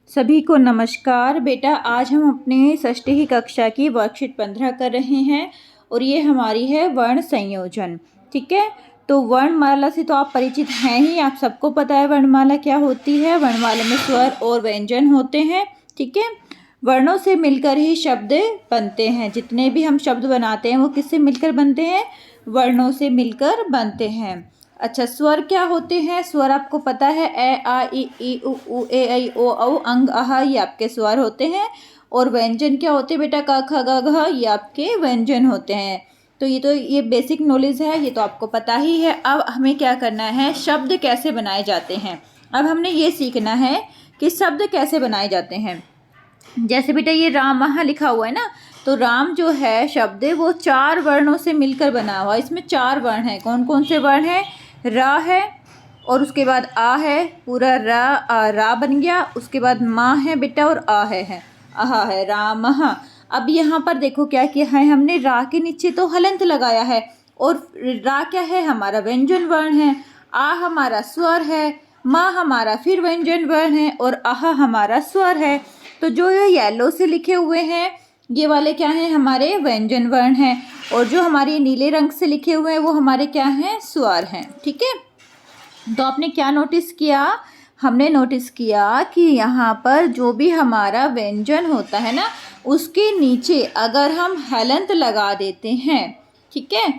सभी को नमस्कार बेटा। आज हम अपने षष्ठी की कक्षा की वर्कशीट 15 कर रहे हैं और ये हमारी है वर्ण संयोजन। ठीक है, तो वर्णमाला से तो आप परिचित हैं ही, आप सबको पता है वर्णमाला क्या होती है। वर्णमाला में स्वर और व्यंजन होते हैं। ठीक है, वर्णों से मिलकर ही शब्द बनते हैं। जितने भी हम शब्द बनाते हैं वो किससे मिलकर बनते हैं? वर्णों से मिलकर बनते हैं। अच्छा, स्वर क्या होते हैं? स्वर आपको पता है, ए आ ई उ ऊ ए ऐ ओ औ अंग अह, ये आपके स्वर होते हैं। और व्यंजन क्या होते हैं बेटा? क ख ग घ, ये आपके व्यंजन होते हैं। तो ये बेसिक नॉलेज है, ये तो आपको पता ही है। अब हमें क्या करना है, शब्द कैसे बनाए जाते हैं। अब हमने ये सीखना है कि शब्द कैसे बनाए जाते हैं। जैसे बेटा ये रामः लिखा हुआ है ना, तो राम जो है शब्द वो 4 वर्णों से मिलकर बना हुआ है। इसमें 4 वर्ण हैं। कौन कौन से वर्ण हैं? रा है और उसके बाद आ है, पूरा रा बन गया। उसके बाद माँ है बेटा और आ है आहा है, रामः। अब यहाँ पर देखो क्या किया है हमने, रा के नीचे तो हलंत लगाया है। और रा क्या है? हमारा व्यंजन वर्ण है। आ हमारा स्वर है, माँ हमारा फिर व्यंजन वर्ण है और आहा हमारा स्वर है। तो जो ये येलो से लिखे हुए हैं ये वाले क्या हैं? हमारे व्यंजन वर्ण हैं। और जो हमारे नीले रंग से लिखे हुए हैं वो हमारे क्या हैं? स्वर हैं। ठीक है, तो आपने क्या नोटिस किया? हमने नोटिस किया कि यहाँ पर जो भी हमारा व्यंजन होता है ना, उसके नीचे अगर हम हलंत लगा देते हैं, ठीक है,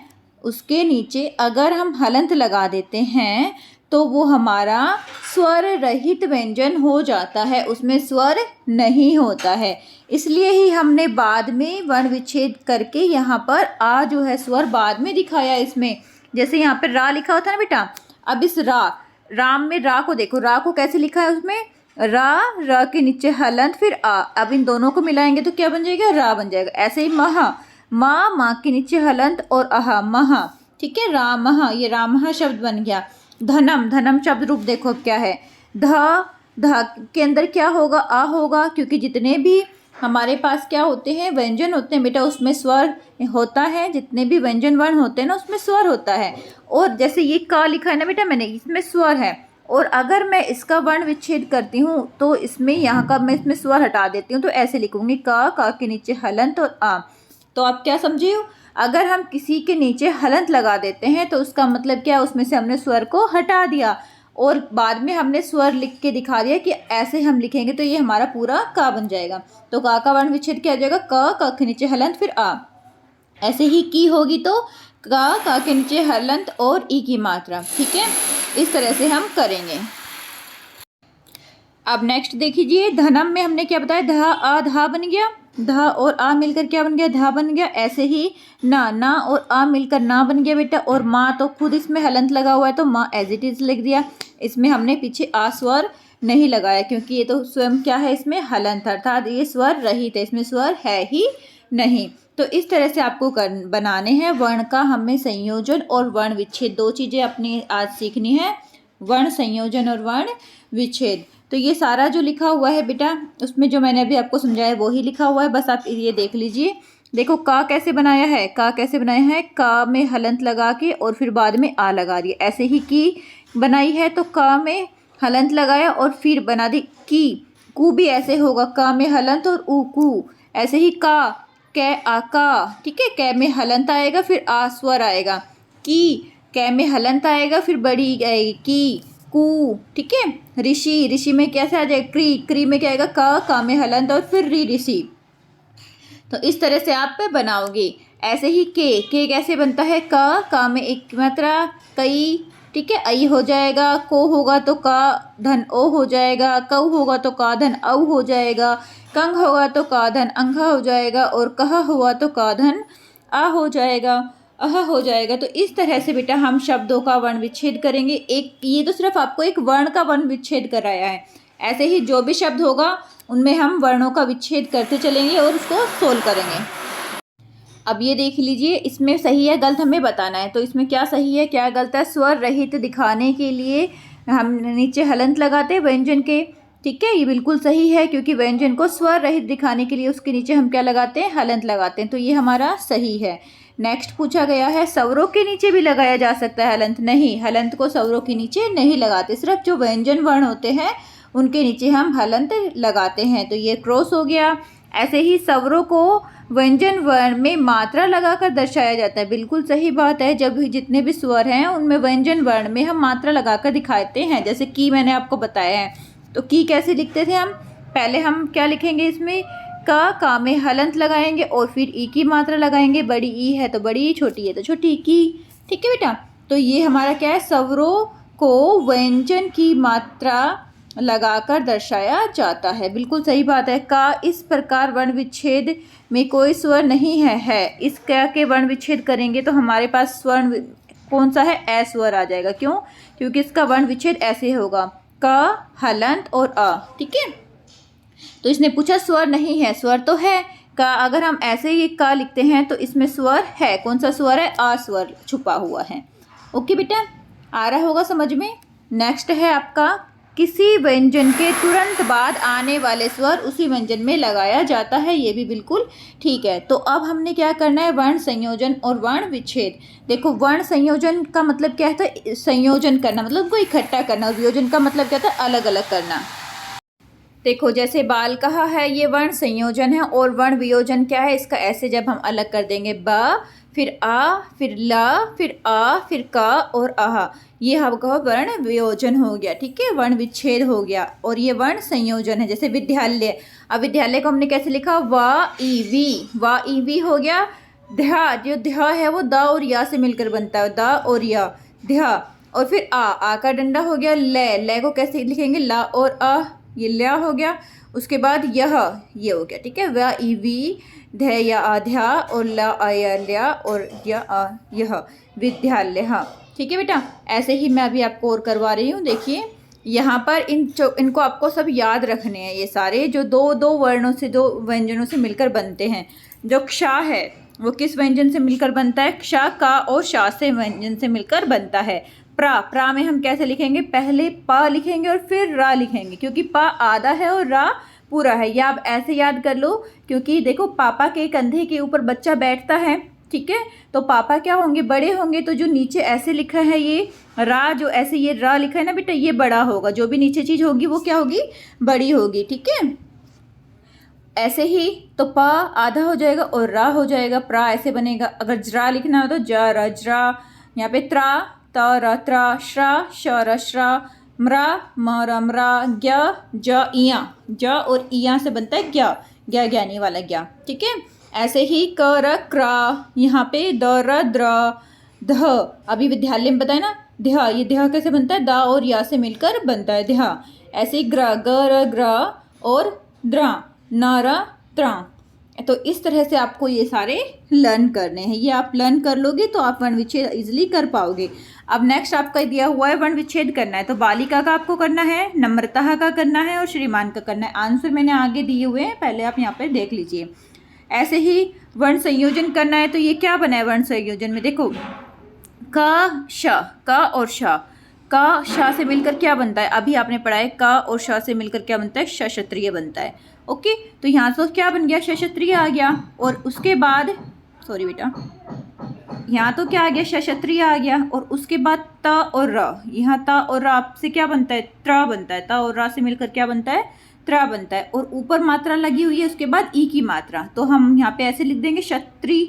उसके नीचे अगर हम हलंत लगा देते हैं तो वो हमारा स्वर रहित व्यंजन हो जाता है, उसमें स्वर नहीं होता है। इसलिए ही हमने बाद में वर्ण विच्छेद करके यहाँ पर आ जो है स्वर बाद में दिखाया इसमें। जैसे यहाँ पर रा लिखा होता है ना बेटा, अब इस राम में रा को देखो, रा को कैसे लिखा है उसमें? रा के नीचे हलंत फिर आ। अब इन दोनों को मिलाएंगे तो क्या बन जाएगा? रा बन जाएगा। ऐसे ही माँ के नीचे हलंत और आहा महा। ठीक है, रामः, ये रामः शब्द बन गया। धनम शब्द रूप देखो अब क्या है, ध के अंदर क्या होगा? आ होगा, क्योंकि जितने भी हमारे पास क्या होते हैं? व्यंजन होते हैं बेटा, उसमें स्वर होता है। जितने भी व्यंजन वर्ण होते हैं ना उसमें स्वर होता है। और जैसे ये का लिखा है ना बेटा मैंने, इसमें स्वर है। और अगर मैं इसका वर्ण विच्छेद करती हूँ तो इसमें यहाँ का मैं इसमें स्वर हटा देती हूँ, तो ऐसे लिखूंगी का के नीचे हलंत और आ। तो आप क्या समझे हो? अगर हम किसी के नीचे हलंत लगा देते हैं तो उसका मतलब क्या? उसमें से हमने स्वर को हटा दिया और बाद में हमने स्वर लिख के दिखा दिया कि ऐसे हम लिखेंगे तो ये हमारा पूरा का बन जाएगा। तो का वर्ण विच्छेद क्या हो जाएगा? क के नीचे हलंत फिर आ। ऐसे ही की होगी तो का के नीचे हलंत और ई की मात्रा। ठीक है, इस तरह से हम करेंगे। अब नेक्स्ट देखिए, धनम में हमने क्या बताया? धा बन गया, धा और आ मिलकर क्या बन गया? धा बन गया। ऐसे ही ना और आ मिलकर ना बन गया बेटा। और माँ तो खुद इसमें हलंत लगा हुआ है तो माँ एज इट इज लिख दिया। इसमें हमने पीछे आ स्वर नहीं लगाया क्योंकि ये तो स्वयं क्या है? इसमें हलंत, अर्थात ये स्वर रहित है, इसमें स्वर है ही नहीं। तो इस तरह से आपको बनाने हैं वर्ण का हमें संयोजन और वर्ण विच्छेद, 2 चीज़ें अपनी आज सीखनी है, वर्ण संयोजन और वर्ण विच्छेद। तो ये सारा जो लिखा हुआ है बेटा उसमें जो मैंने अभी आपको समझाया वो ही लिखा हुआ है, बस आप ये देख लीजिए। देखो का कैसे बनाया है, का कैसे बनाया है? का में हलंत लगा के और फिर बाद में आ लगा दिया। ऐसे ही की बनाई है तो का में हलंत लगाया और फिर बना दी की। कू भी ऐसे होगा, का में हलंत और ऊ कू। ऐसे ही का कै आ का, ठीक है, कै में हलंत आएगा फिर आ स्वर आएगा। की कै में हलंत आएगा फिर बड़ी आएगी की कू। ठीक है, ऋषि में कैसे आ जाएगा? क्री में क्या आएगा? का में हलंत और फिर ऋषि। तो इस तरह से आप बनाओगे। ऐसे ही के कैसे बनता है? का में एक मात्रा कई, ठीक है, आई हो जाएगा। को होगा तो का धन ओ हो जाएगा। कऊ होगा तो का धन औ हो जाएगा। कंग होगा तो का धन अंघा हो जाएगा। और कहा हुआ तो का धन आ हो जाएगा, अह हो जाएगा। तो इस तरह से बेटा हम शब्दों का वर्ण विच्छेद करेंगे। एक ये तो सिर्फ आपको एक वर्ण का वर्ण विच्छेद कराया है। ऐसे ही जो भी शब्द होगा उनमें हम वर्णों का विच्छेद करते चलेंगे और उसको सोल्व करेंगे। अब ये देख लीजिए, इसमें सही है गलत हमें बताना है। तो इसमें क्या सही है क्या गलत है? स्वर रहित दिखाने के लिए हम नीचे हलंत लगाते हैं व्यंजन के। ठीक है, ये बिल्कुल सही है क्योंकि व्यंजन को स्वर रहित दिखाने के लिए उसके नीचे हम क्या लगाते हैं? हलंत लगाते हैं। तो ये हमारा सही है। नेक्स्ट पूछा गया है स्वरों के नीचे भी लगाया जा सकता है हलंत? नहीं, हलंत को स्वरों के नीचे नहीं लगाते, सिर्फ जो व्यंजन वर्ण होते हैं उनके नीचे हम हलंत लगाते हैं, तो ये क्रॉस हो गया। ऐसे ही स्वरों को व्यंजन वर्ण में मात्रा लगाकर दर्शाया जाता है। बिल्कुल सही बात है, जब जितने भी स्वर हैं उनमें व्यंजन वर्ण में हम मात्रा लगाकर दिखाते हैं। जैसे की मैंने आपको बताया है, तो की कैसे लिखते थे हम, पहले हम क्या लिखेंगे इसमें, का में हलंत लगाएंगे और फिर ई की मात्रा लगाएंगे। बड़ी ई है तो बड़ी, छोटी है तो छोटी की। ठीक है बेटा, तो ये हमारा क्या है, स्वरों को व्यंजन की मात्रा लगाकर दर्शाया जाता है। बिल्कुल सही बात है। का इस प्रकार वर्ण विच्छेद में कोई स्वर नहीं है। इस का के वर्ण विच्छेद करेंगे तो हमारे पास स्वर्ण कौन सा है, ए स्वर आ जाएगा। क्यों, क्योंकि इसका वर्ण विच्छेद ऐसे होगा, क हलंत और अ। ठीक है, तो इसने पूछा स्वर नहीं है, स्वर तो है का। अगर हम ऐसे ही का लिखते हैं तो इसमें स्वर है, कौन सा स्वर है, आ स्वर छुपा हुआ है। ओके बेटा, आ रहा होगा समझ में। नेक्स्ट है आपका, किसी व्यंजन के तुरंत बाद आने वाले स्वर उसी व्यंजन में लगाया जाता है। ये भी बिल्कुल ठीक है। तो अब हमने क्या करना है, वर्ण संयोजन और वर्ण विच्छेद। देखो, वर्ण संयोजन का मतलब क्या था, संयोजन करना मतलब उनको इकट्ठा करना, और वियोजन का मतलब क्या था, अलग अलग करना। देखो, जैसे बाल कहा है, ये वर्ण संयोजन है, और वर्ण वियोजन क्या है, इसका ऐसे जब हम अलग कर देंगे, ब फिर आ फिर ला फिर आ फिर का और आह, ये आपका वर्ण वियोजन हो गया। ठीक है, वर्ण विच्छेद हो गया। और ये वर्ण संयोजन है। जैसे विद्यालय, अब विद्यालय को हमने कैसे लिखा, वा ई वी हो गया। ध्या, जो ध्या है वो द और या से मिलकर बनता है, द और या, ध्या। और फिर आ का डंडा हो गया। ले को कैसे लिखेंगे, ला और आ, ये ल्या हो गया। उसके बाद यह, ये हो गया। ठीक है, व ई वी, ध्या या आध्या और ला आया ल्या और यह विद्यालय। हाँ ठीक है बेटा, ऐसे ही मैं अभी आपको और करवा रही हूँ। देखिए यहाँ पर इनको आपको सब याद रखने हैं, ये सारे जो दो वर्णों से, दो व्यंजनों से मिलकर बनते हैं। जो क्षा है वो किस व्यंजन से मिलकर बनता है, क्षा का और शा से व्यंजन से मिलकर बनता है। प्रा में हम कैसे लिखेंगे, पहले प लिखेंगे और फिर रा लिखेंगे, क्योंकि प आधा है और रा पूरा है। या आप ऐसे याद कर लो, क्योंकि देखो पापा के कंधे के ऊपर बच्चा बैठता है। ठीक है, तो पापा क्या होंगे, बड़े होंगे। तो जो नीचे ऐसे लिखा है ये रा, जो ऐसे ये रा लिखा है ना बेटा, ये बड़ा होगा। जो भी नीचे चीज़ होगी वो क्या होगी, बड़ी होगी। ठीक है, ऐसे ही तो प आधा हो जाएगा और रा हो जाएगा, प्रा ऐसे बनेगा। अगर जरा लिखना हो तो ज र जरा, यहाँ पे त्रा त र त्रा, श्रा श र श्रा, म्रा म र म्रा, ज्ञ ज इया, ज और इया से बनता है ज्ञ, ज्ञ ज्ञानी वाला ज्ञ। ठीक है, ऐसे ही क र क्रा, यहाँ पे द र द्र, ध, अभी विद्यालय में बताया ना ध्या, ये ध्या कैसे बनता है, दा और या से मिलकर बनता है ध्या। ऐसे ही ग्र, ग र ग्र और द्रा, न र त्रा। तो इस तरह से आपको ये सारे लर्न करने हैं। ये आप लर्न कर लोगे तो आप वर्ण विच्छेद इजिली कर पाओगे। अब नेक्स्ट आपका दिया हुआ है वर्ण विच्छेद करना है, तो बालिका का आपको करना है, नम्रता का करना है और श्रीमान का करना है। आंसर मैंने आगे दिए हुए हैं, पहले आप यहाँ पर देख लीजिए। ऐसे ही वर्ण संयोजन करना है, तो ये क्या बना है वर्ण संयोजन में, देखो क श, क और श, क श से मिलकर क्या बनता है, अभी आपने पढ़ा है क और श से मिलकर क्या बनता है, क्षत्रिय बनता है। ओके, तो यहाँ से क्या बन गया, क्षत्रिय आ गया। और उसके बाद सॉरी बेटा, यहाँ तो क्या आ गया, क्षत्रिय आ गया। और उसके बाद त और र, यहाँ त और र से क्या बनता है, त्र बनता है। त और र से मिलकर क्या बनता है, त्र बनता है। और ऊपर मात्रा लगी हुई है, उसके बाद ई की मात्रा, तो हम यहाँ पे ऐसे लिख देंगे क्षत्रिय।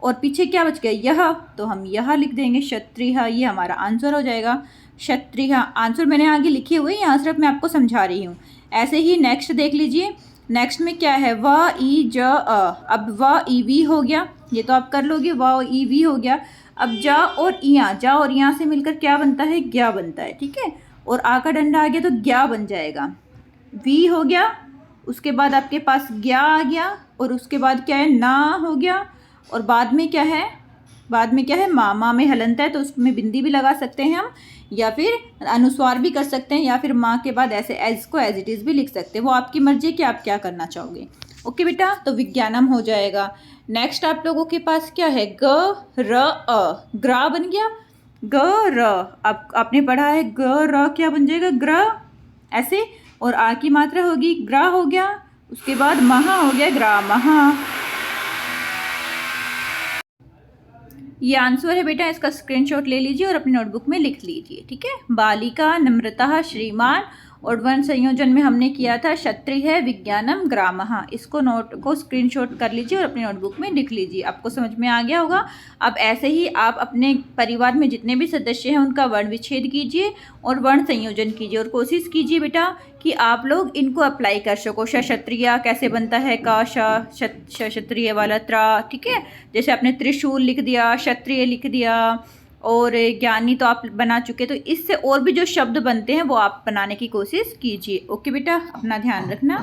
और पीछे क्या बच गया, यह, तो हम यह लिख देंगे क्षत्रिय। ये हमारा आंसर हो जाएगा, क्षत्रिय। आंसर मैंने आगे लिखे हुए, यहाँ सिर्फ मैं आपको समझा रही हूँ। ऐसे ही नेक्स्ट देख लीजिए, नेक्स्ट में क्या है, व ई ज अ, अब व ई वी हो गया, ये तो आप कर लोगे, व ई वी हो गया। अब जा और इया, जा और इया से मिलकर क्या बनता है, ज्ञा बनता है। ठीक है, और आ का डंडा आ गया तो ज्ञा बन जाएगा। वी हो गया, उसके बाद आपके पास ज्ञा आ गया, और उसके बाद क्या है, ना हो गया। और बाद में क्या है, बाद में क्या है, माँ में हलंत है तो उसमें बिंदी भी लगा सकते हैं हम, या फिर अनुस्वार भी कर सकते हैं, या फिर माँ के बाद ऐसे इसको एज इट इज़ भी लिख सकते हैं। वो आपकी मर्जी है कि आप क्या करना चाहोगे। ओके बेटा, तो विज्ञानम हो जाएगा। नेक्स्ट आप लोगों के पास क्या है, ग र अ, ग्रा बन गया, ग र। अब आपने पढ़ा है ग र क्या बन जाएगा, ग्र ऐसे, और आ की मात्रा होगी, ग्रा हो गया। उसके बाद महा हो गया, ग्रा महा। ये आंसर है बेटा, इसका स्क्रीनशॉट ले लीजिए और अपनी नोटबुक में लिख लीजिए। ठीक है, बालिका, नम्रता, श्रीमान और वर्ण संयोजन में हमने किया था क्षत्रिय विज्ञानम ग्रामः। इसको नोट को स्क्रीनशॉट कर लीजिए और अपनी नोटबुक में लिख लीजिए। आपको समझ में आ गया होगा। अब ऐसे ही आप अपने परिवार में जितने भी सदस्य हैं उनका वर्ण विच्छेद कीजिए और वर्ण संयोजन कीजिए और कोशिश कीजिए बेटा कि आप लोग इनको अप्लाई कर सको। क्षत्रिय कैसे बनता है, का क्षत्रिय वाला त्रा, ठीक है। जैसे आपने त्रिशूल लिख दिया, क्षत्रिय लिख दिया और ज्ञानी तो आप बना चुके, तो इससे और भी जो शब्द बनते हैं वो आप बनाने की कोशिश कीजिए। ओके बेटा, अपना ध्यान रखना।